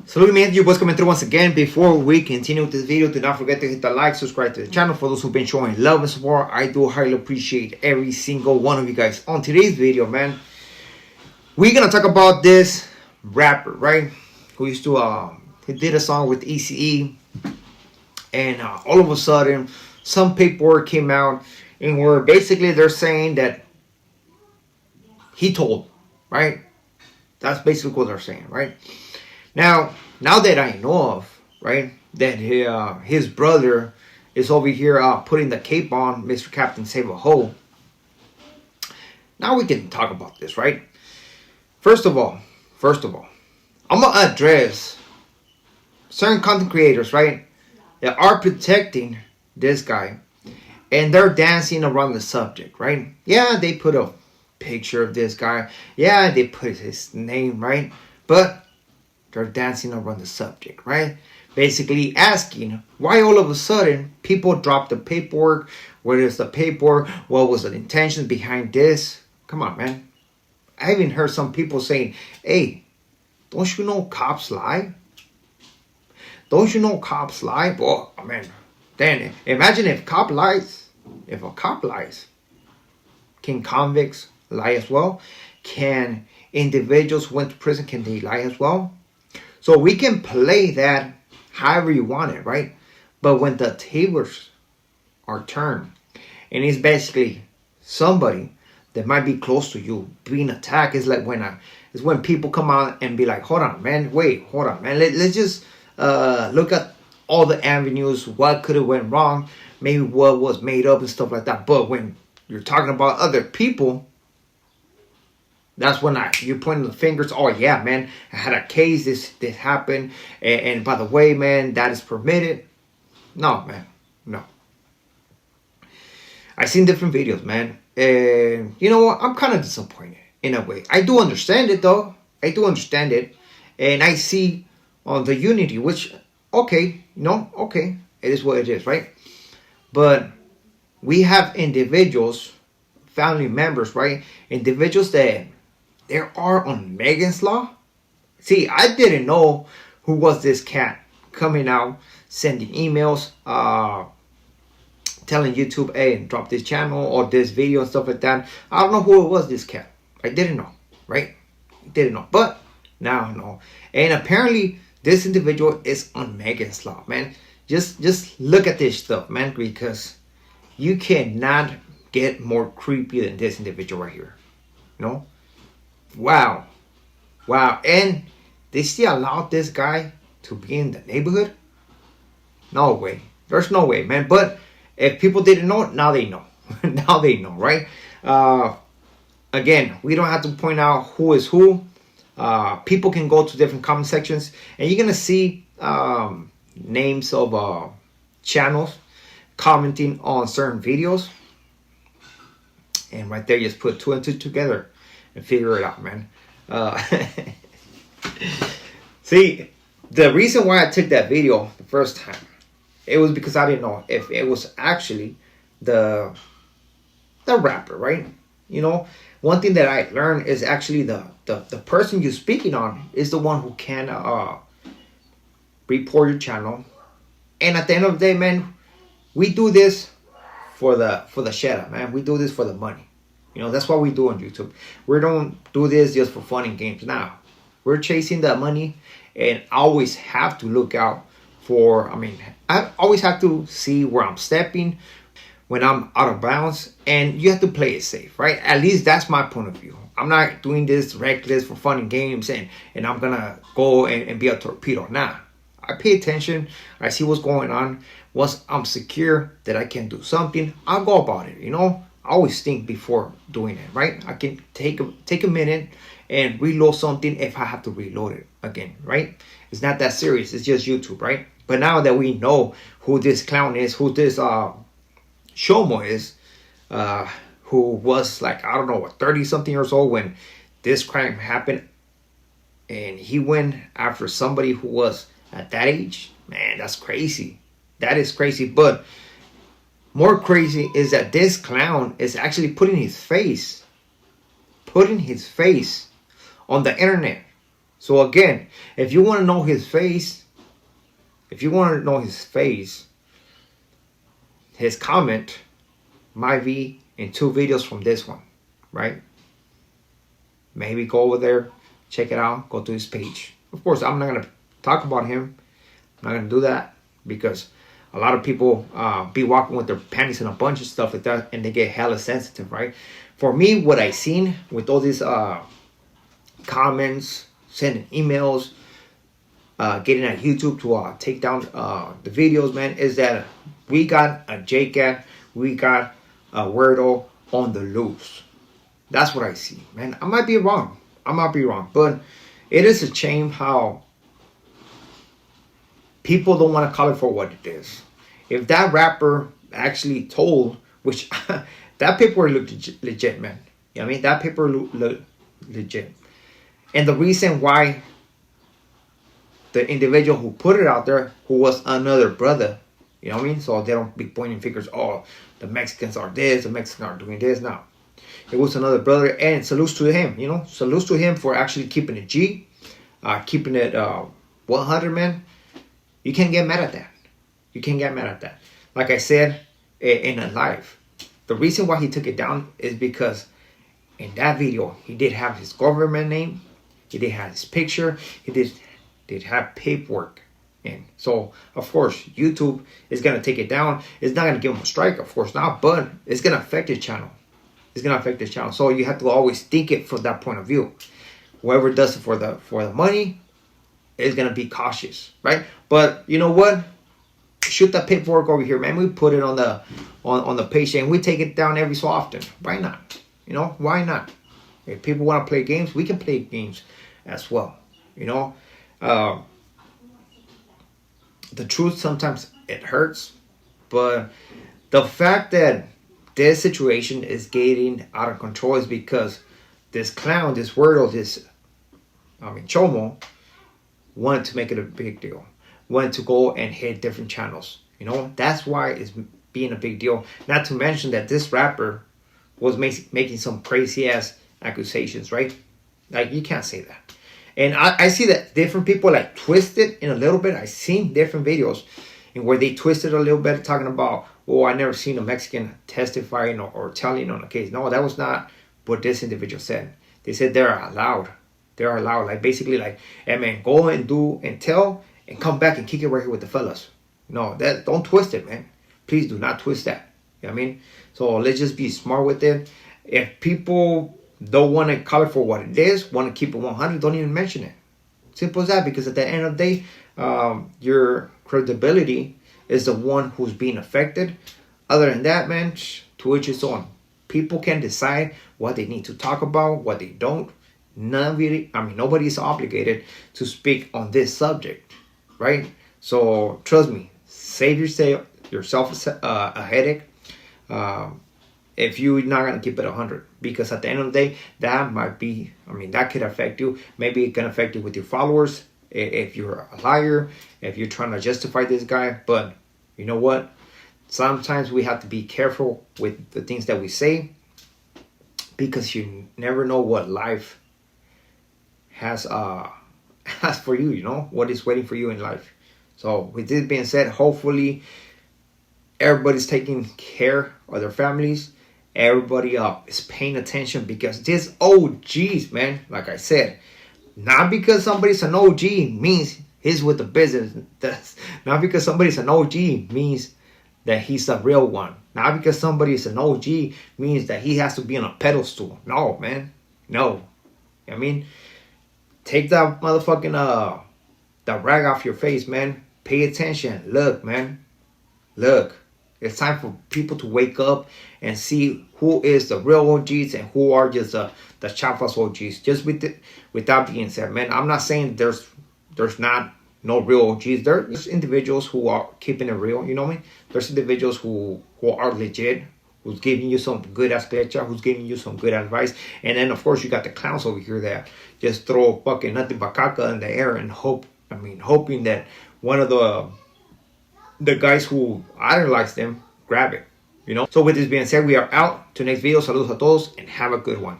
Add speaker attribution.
Speaker 1: Salute me, you boys coming through once again. Before we continue with this video, do not forget to hit the like, subscribe to the channel. For those who've been showing love and support, I do highly appreciate every single one of you guys. On today's video, man, we're gonna talk about this rapper, right? Who used to he did a song with ECE, and all of a sudden some paperwork came out, and where basically they're saying that he told, right? That's basically what they're saying, right? Now that I know of, right, that his brother is over here putting the cape on Mr. Captain Save a Hoe. Now we can talk about this, right? First of all, I'm gonna address certain content creators, right, that are protecting this guy, and they're dancing around the subject, right? Yeah, they put a picture of this guy. Yeah, they put his name, right? But they're dancing around the subject, right? Basically asking why all of a sudden people drop the paperwork. Where is the paperwork? What was the intention behind this? Come on, man. I even heard some people saying, hey, don't you know cops lie? Don't you know cops lie? Boy, oh, man. Then imagine if a cop lies. Can convicts lie as well? Can individuals who went to prison, can they lie as well? So we can play that however you want it, right? But when the tables are turned, and it's basically somebody that might be close to you being attacked, it's like when people come out and be like, hold on, man, let's just look at all the avenues, what could have went wrong, maybe what was made up and stuff like that. But when you're talking about other people, that's when you're pointing the fingers. Oh yeah, man, I had a case. This happened, and by the way, man, that is permitted. No, man, no. I've seen different videos, man, and you know what? I'm kind of disappointed in a way. I do understand it, though. I do understand it, and I see the unity, which okay, it is what it is, right? But we have individuals, family members, right? Individuals that they are on Megan's Law. See, I didn't know who was this cat coming out, sending emails, telling YouTube, hey, drop this channel or this video and stuff like that. I don't know who it was, this cat. I didn't know, right? Didn't know. But now I know. And apparently this individual is on Megan's Law, man. Just look at this stuff, man, because you cannot get more creepy than this individual right here. You know? Wow. And they still allowed this guy to be in the neighborhood? No way. There's no way, man. But if people didn't know, now they know. Now they know, right? Again, we don't have to point out who is who. People can go to different comment sections, and you're going to see names of channels commenting on certain videos. And right there, just put two and two together and figure it out, man. See, the reason why I took that video the first time, it was because I didn't know if it was actually the rapper, right? You know, one thing that I learned is actually the person you're speaking on is the one who can report your channel. And at the end of the day, man, we do this for the share, man. We do this for the money. You know, that's what we do on YouTube. We don't do this just for fun and games. Now, we're chasing that money, and I always have to look out for, I always have to see where I'm stepping when I'm out of bounds, and you have to play it safe, right? At least that's my point of view. I'm not doing this reckless for fun and games, and I'm going to go and be a torpedo. Nah, I pay attention. I see what's going on. Once I'm secure that I can do something, I'll go about it, you know? I always think before doing it, right? I can take a minute and reload something if I have to reload it again, right? It's not that serious. It's just YouTube, right? But now that we know who this clown is, who this Shomo is, who was like, I don't know, 30-something years old when this crime happened, and he went after somebody who was at that age, man, that's crazy. That is crazy. But more crazy is that this clown is actually putting his face on the internet So again, if you want to know his face, his comment might be in 2 videos from this one, right? Maybe go over there, check it out, go to his page. Of course, I'm not going to talk about him. I'm not going to do that because a lot of people be walking with their panties in a bunch of stuff like that, and they get hella sensitive, right? For me, what I seen with all these comments, sending emails, getting at YouTube to take down the videos, man, is that we got a JCat, we got a weirdo on the loose. That's what I see, man. I might be wrong, but it is a shame how people don't want to call it for what it is. If that rapper actually told, which that paper looked legit, man. You know what I mean? That paper looked legit. And the reason why the individual who put it out there, who was another brother, you know what I mean? So they don't be pointing fingers, oh, the Mexicans are this, the Mexicans are doing this. No. It was another brother, and salutes to him, you know? Salutes to him for actually keeping it G, keeping it 100, man. You can't get mad at that. You can't get mad at that. Like I said in a live, the reason why he took it down is because in that video, he did have his government name, he did have his picture, he did have paperwork. And so, of course, YouTube is going to take it down. It's not going to give him a strike, of course not, but it's going to affect his channel. It's going to affect his channel. So you have to always think it from that point of view. Whoever does it for the money is going to be cautious, right? But you know what? Shoot that paperwork over here, man. We put it on the page and we take it down every so often. Why not? You know, why not? If people want to play games, we can play games as well. You know, the truth sometimes it hurts, but the fact that this situation is getting out of control is because this clown, this weirdo, Chomo, wanted to make it a big deal. Wanted to go and hit different channels. You know, that's why it's being a big deal. Not to mention that this rapper was making some crazy ass accusations, right? Like, you can't say that. And I see that different people like twist it in a little bit. I've seen different videos in where they twisted a little bit, talking about, oh, I never seen a Mexican testifying or telling on a case. No, that was not what this individual said. They said they're allowed. They're allowed. Like, basically, like, hey, man, go and do and tell and come back and kick it right here with the fellas. No, don't twist it, man. Please do not twist that. You know what I mean? So let's just be smart with it. If people don't want to call it for what it is, want to keep it 100, don't even mention it. Simple as that, because at the end of the day, your credibility is the one who's being affected. Other than that, man, to each his own. People can decide what they need to talk about, what they don't. Nobody is obligated to speak on this subject, right? So trust me, save yourself a headache. If you're not going to keep it 100, because at the end of the day, that could affect you. Maybe it can affect you with your followers if you're a liar, if you're trying to justify this guy. But you know what? Sometimes we have to be careful with the things that we say, because you never know what life has for you, you know, what is waiting for you in life. So with this being said, hopefully everybody's taking care of their families. Everybody is paying attention, because this OGs, man, like I said, not because somebody's an OG means he's with the business. Not because somebody's an OG means that he's a real one. Not because somebody's an OG means that he has to be on a pedestal. No, man. No. I mean, take that motherfucking that rag off your face, man. Pay attention. Look, man. Look. It's time for people to wake up and see who is the real OGs and who are just the chapas OGs. Just with that being said, man, I'm not saying there's not no real OGs. There's individuals who are keeping it real, you know what I mean? There's individuals who are legit, who's giving you some good aspects, who's giving you some good advice. And then, of course, you got the clowns over here that just throw fucking nothing but caca in the air and hoping that one of the guys who idolize them grab it, you know. So with this being said, we are out. To next video, saludos a todos and have a good one.